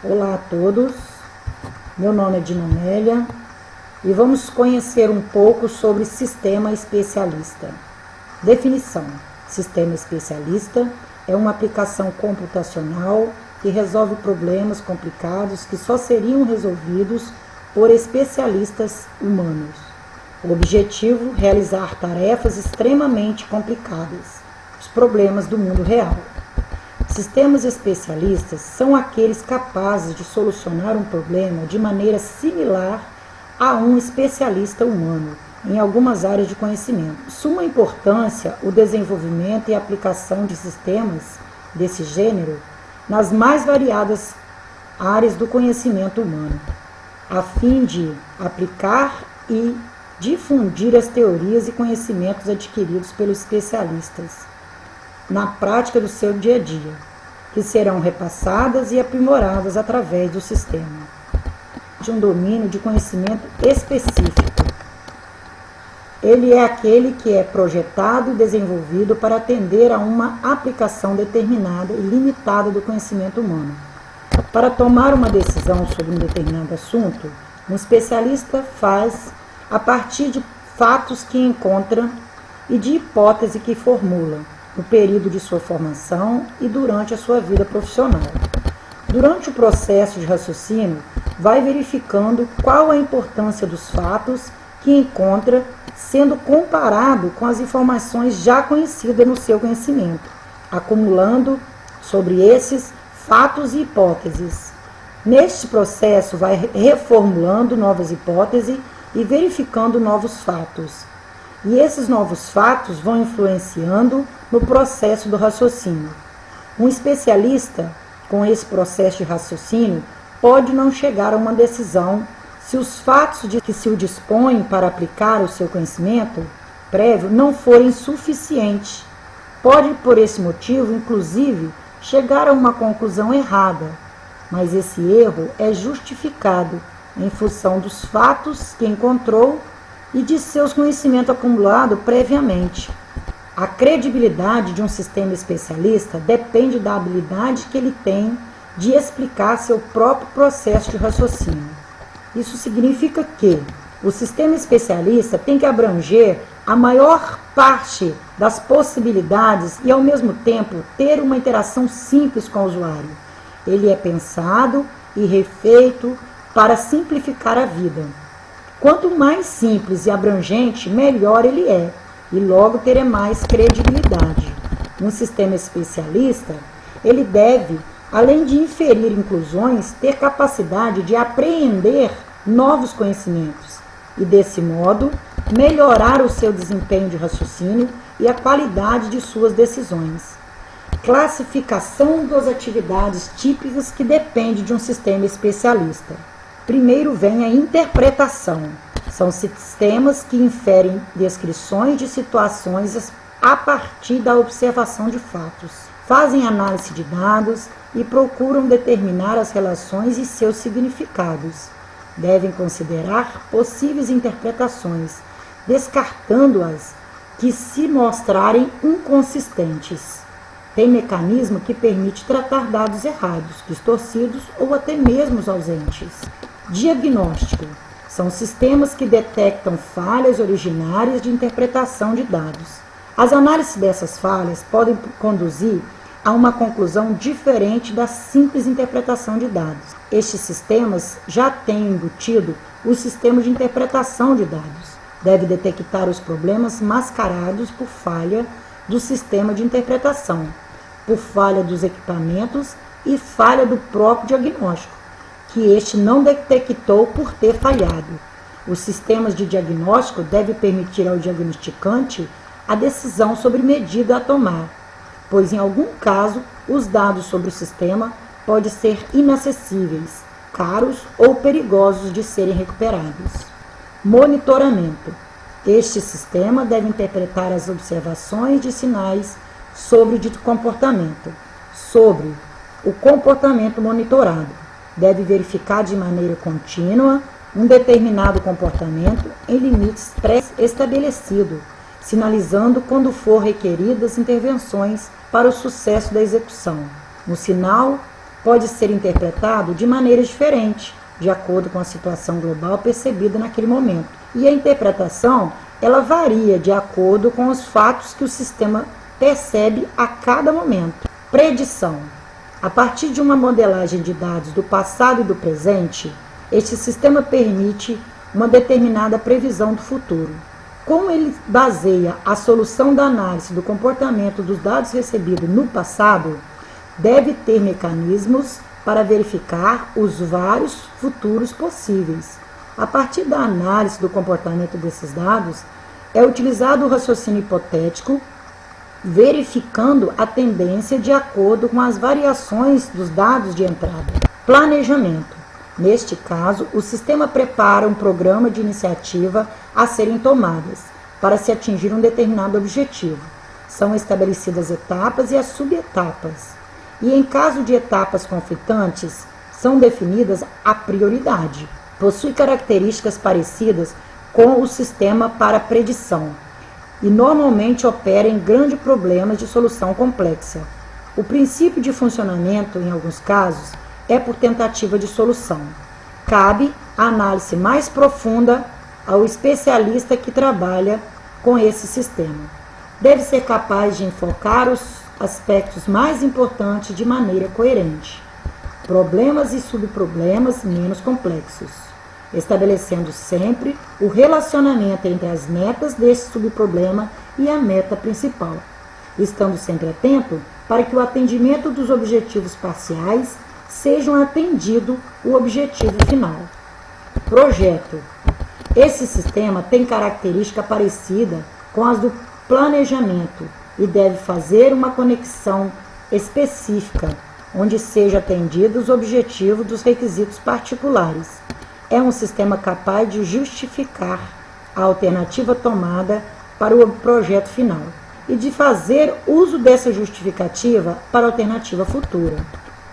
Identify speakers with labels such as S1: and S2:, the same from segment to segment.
S1: Olá a todos, meu nome é Dinamélia e vamos conhecer um pouco sobre sistema especialista. Definição: sistema especialista é uma aplicação computacional que resolve problemas complicados que só seriam resolvidos por especialistas humanos. O objetivo é realizar tarefas extremamente complicadas, os problemas do mundo real. Sistemas especialistas são aqueles capazes de solucionar um problema de maneira similar a um especialista humano em algumas áreas de conhecimento. Suma importância o desenvolvimento e aplicação de sistemas desse gênero nas mais variadas áreas do conhecimento humano, a fim de aplicar e difundir as teorias e conhecimentos adquiridos pelos especialistas na prática do seu dia a dia, que serão repassadas e aprimoradas através do sistema de um domínio de conhecimento específico. Ele é aquele que é projetado e desenvolvido para atender a uma aplicação determinada e limitada do conhecimento humano. Para tomar uma decisão sobre um determinado assunto, um especialista faz a partir de fatos que encontra e de hipótese que formula no período de sua formação e durante a sua vida profissional. Durante o processo de raciocínio, vai verificando qual a importância dos fatos que encontra, sendo comparado com as informações já conhecidas no seu conhecimento, acumulando sobre esses fatos e hipóteses. Neste processo, vai reformulando novas hipóteses e verificando novos fatos. E esses novos fatos vão influenciando no processo do raciocínio. Um especialista com esse processo de raciocínio pode não chegar a uma decisão se os fatos de que se o dispõe para aplicar o seu conhecimento prévio não forem suficientes. Pode, por esse motivo, inclusive, chegar a uma conclusão errada, mas esse erro é justificado em função dos fatos que encontrou e de seus conhecimentos acumulados previamente. A credibilidade de um sistema especialista depende da habilidade que ele tem de explicar seu próprio processo de raciocínio. Isso significa que o sistema especialista tem que abranger a maior parte das possibilidades e, ao mesmo tempo, ter uma interação simples com o usuário. Ele é pensado e refeito para simplificar a vida. Quanto mais simples e abrangente, melhor ele é, e logo terá mais credibilidade. Um sistema especialista, ele deve, além de inferir inclusões, ter capacidade de apreender novos conhecimentos e, desse modo, melhorar o seu desempenho de raciocínio e a qualidade de suas decisões. Classificação das atividades típicas que depende de um sistema especialista. Primeiro vem a interpretação. São sistemas que inferem descrições de situações a partir da observação de fatos. Fazem análise de dados e procuram determinar as relações e seus significados. Devem considerar possíveis interpretações, descartando-as que se mostrarem inconsistentes. Tem mecanismo que permite tratar dados errados, distorcidos ou até mesmo ausentes. Diagnóstico. São sistemas que detectam falhas originárias de interpretação de dados. As análises dessas falhas podem conduzir a uma conclusão diferente da simples interpretação de dados. Estes sistemas já têm embutido o sistema de interpretação de dados. Deve detectar os problemas mascarados por falha do sistema de interpretação, por falha dos equipamentos e falha do próprio diagnóstico, que este não detectou por ter falhado. Os sistemas de diagnóstico devem permitir ao diagnosticante a decisão sobre medida a tomar, pois em algum caso os dados sobre o sistema podem ser inacessíveis, caros ou perigosos de serem recuperados. Monitoramento. Este sistema deve interpretar as observações de sinais sobre o dito comportamento, sobre o comportamento monitorado. Deve verificar de maneira contínua um determinado comportamento em limites pré-estabelecidos, sinalizando quando for requeridas intervenções para o sucesso da execução. Um sinal pode ser interpretado de maneira diferente, de acordo com a situação global percebida naquele momento. E a interpretação, ela varia de acordo com os fatos que o sistema percebe a cada momento. Predição. A partir de uma modelagem de dados do passado e do presente, este sistema permite uma determinada previsão do futuro. Como ele baseia a solução da análise do comportamento dos dados recebidos no passado, deve ter mecanismos para verificar os vários futuros possíveis. A partir da análise do comportamento desses dados, é utilizado o raciocínio hipotético, verificando a tendência de acordo com as variações dos dados de entrada. Planejamento. Neste caso, o sistema prepara um programa de iniciativa a serem tomadas para se atingir um determinado objetivo. São estabelecidas etapas e as subetapas. E em caso de etapas conflitantes, são definidas a prioridade. Possui características parecidas com o sistema para predição e normalmente opera em grandes problemas de solução complexa. O princípio de funcionamento, em alguns casos, é por tentativa de solução. Cabe a análise mais profunda ao especialista que trabalha com esse sistema. Deve ser capaz de enfocar os aspectos mais importantes de maneira coerente, problemas e subproblemas menos complexos, estabelecendo sempre o relacionamento entre as metas desse subproblema e a meta principal, estando sempre atento para que o atendimento dos objetivos parciais sejam atendido o objetivo final. Projeto. Esse sistema tem característica parecida com as do planejamento e deve fazer uma conexão específica, onde seja atendido os objetivos dos requisitos particulares. É um sistema capaz de justificar a alternativa tomada para o projeto final e de fazer uso dessa justificativa para a alternativa futura.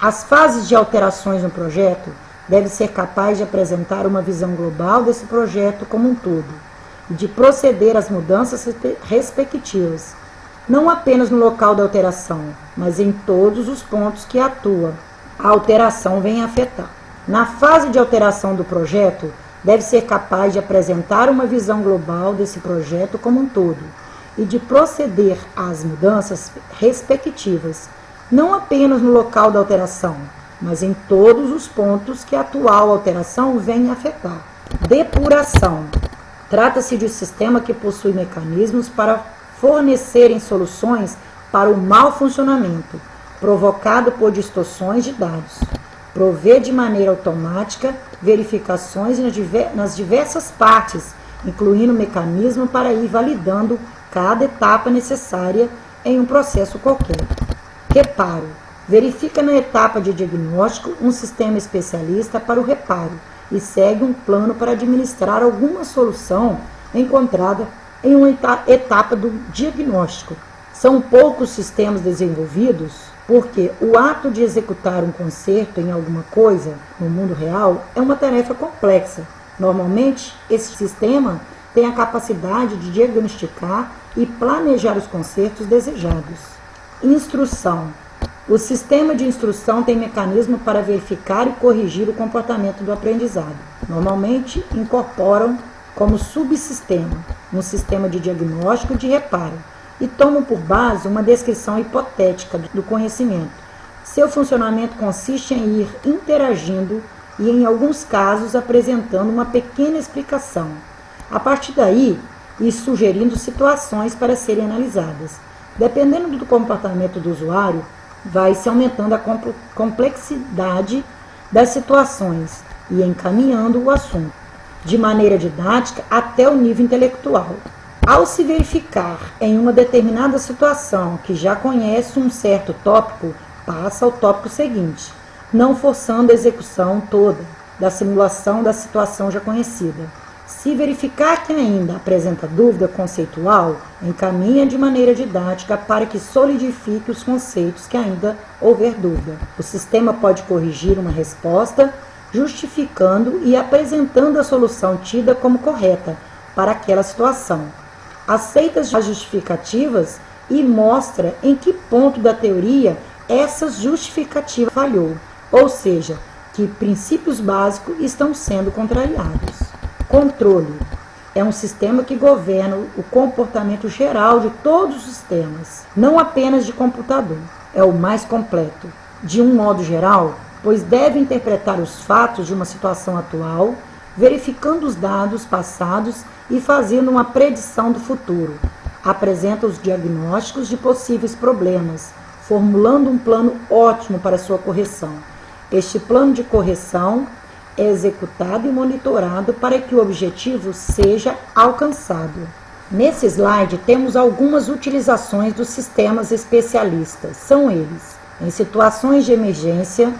S1: As fases de alterações no projeto devem ser capazes de apresentar uma visão global desse projeto como um todo e de proceder às mudanças respectivas, não apenas no local da alteração, mas em todos os pontos que a alteração vem afetar. Na fase de alteração do projeto, deve ser capaz de apresentar uma visão global desse projeto como um todo e de proceder às mudanças respectivas, não apenas no local da alteração, mas em todos os pontos que a atual alteração vem afetar. Depuração. Trata-se de um sistema que possui mecanismos para fornecerem soluções para o mau funcionamento provocado por distorções de dados. Provê de maneira automática verificações nas diversas partes, incluindo o mecanismo para ir validando cada etapa necessária em um processo qualquer. Reparo. Verifica na etapa de diagnóstico um sistema especialista para o reparo e segue um plano para administrar alguma solução encontrada em uma etapa do diagnóstico. São poucos sistemas desenvolvidos porque o ato de executar um conserto em alguma coisa no mundo real é uma tarefa complexa. Normalmente, esse sistema tem a capacidade de diagnosticar e planejar os consertos desejados. Instrução. O sistema de instrução tem mecanismo para verificar e corrigir o comportamento do aprendizado. Normalmente, incorporam como subsistema um sistema de diagnóstico e de reparo e tomam por base uma descrição hipotética do conhecimento. Seu funcionamento consiste em ir interagindo e, em alguns casos, apresentando uma pequena explicação. A partir daí, e sugerindo situações para serem analisadas. Dependendo do comportamento do usuário, vai-se aumentando a complexidade das situações e encaminhando o assunto, de maneira didática até o nível intelectual. Ao se verificar em uma determinada situação que já conhece um certo tópico, passa ao tópico seguinte, não forçando a execução toda da simulação da situação já conhecida. Se verificar que ainda apresenta dúvida conceitual, encaminha de maneira didática para que solidifique os conceitos que ainda houver dúvida. O sistema pode corrigir uma resposta, justificando e apresentando a solução tida como correta para aquela situação. Aceita as justificativas e mostra em que ponto da teoria essa justificativa falhou. ou seja, que princípios básicos estão sendo contrariados. Controle é um sistema que governa o comportamento geral de todos os sistemas, não apenas de computador. É o mais completo, de um modo geral, pois deve interpretar os fatos de uma situação atual, verificando os dados passados e fazendo uma predição do futuro. Apresenta os diagnósticos de possíveis problemas, formulando um plano ótimo para sua correção. Este plano de correção é executado e monitorado para que o objetivo seja alcançado. Nesse slide temos algumas utilizações dos sistemas especialistas. São eles: em situações de emergência,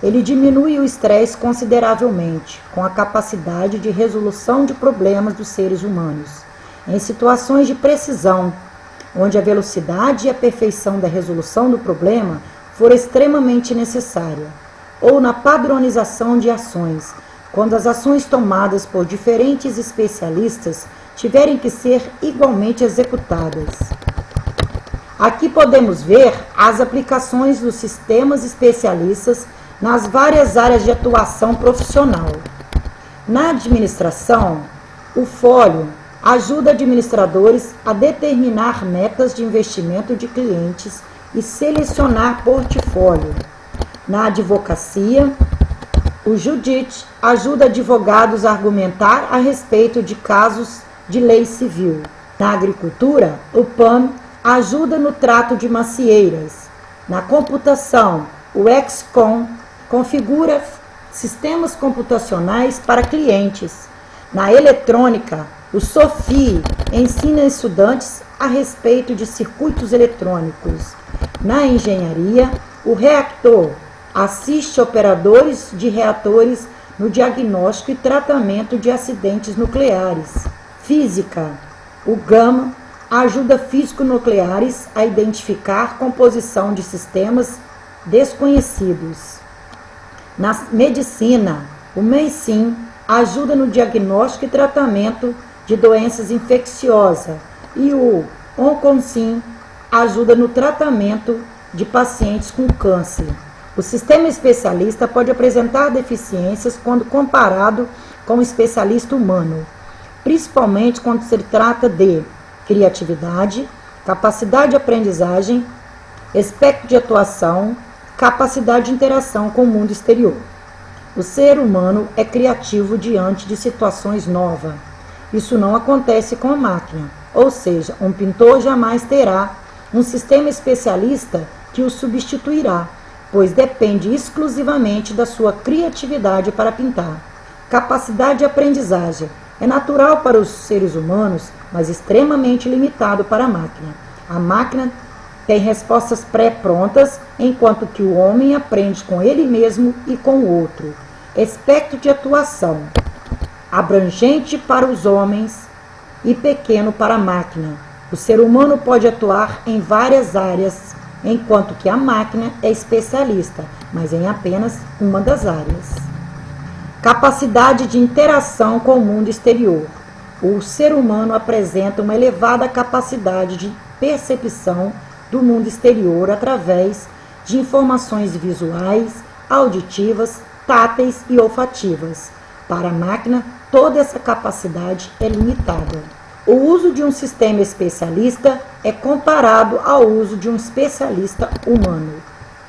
S1: ele diminui o estresse consideravelmente, com a capacidade de resolução de problemas dos seres humanos. Em situações de precisão, onde a velocidade e a perfeição da resolução do problema for extremamente necessária, ou na padronização de ações, quando as ações tomadas por diferentes especialistas tiverem que ser igualmente executadas. Aqui podemos ver as aplicações dos sistemas especialistas nas várias áreas de atuação profissional. Na administração, o fólio ajuda administradores a determinar metas de investimento de clientes e selecionar portfólio. Na advocacia, o Judite ajuda advogados a argumentar a respeito de casos de lei civil. Na agricultura, o PAM ajuda no trato de macieiras. Na computação, o XCOM configura sistemas computacionais para clientes. Na eletrônica, o SOFI ensina estudantes a respeito de circuitos eletrônicos. Na engenharia, o Reactor assiste operadores de reatores no diagnóstico e tratamento de acidentes nucleares. Física, o Gama ajuda físico-nucleares a identificar composição de sistemas desconhecidos. Na medicina, o MEISIM ajuda no diagnóstico e tratamento de doenças infecciosas e o OncoSim ajuda no tratamento de pacientes com câncer. O sistema especialista pode apresentar deficiências quando comparado com o especialista humano, principalmente quando se trata de criatividade, capacidade de aprendizagem, espectro de atuação, capacidade de interação com o mundo exterior. O ser humano é criativo diante de situações novas. Isso não acontece com a máquina, ou seja, um pintor jamais terá um sistema especialista que o substituirá, pois depende exclusivamente da sua criatividade para pintar. Capacidade de aprendizagem é natural para os seres humanos, mas extremamente limitado para a máquina. A máquina tem respostas pré-prontas, enquanto que o homem aprende com ele mesmo e com o outro. Espectro de atuação: abrangente para os homens e pequeno para a máquina. O ser humano pode atuar em várias áreas, enquanto que a máquina é especialista, mas em apenas uma das áreas. Capacidade de interação com o mundo exterior. O ser humano apresenta uma elevada capacidade de percepção do mundo exterior através de informações visuais, auditivas, táteis e olfativas. Para a máquina, toda essa capacidade é limitada. O uso de um sistema especialista é comparado ao uso de um especialista humano.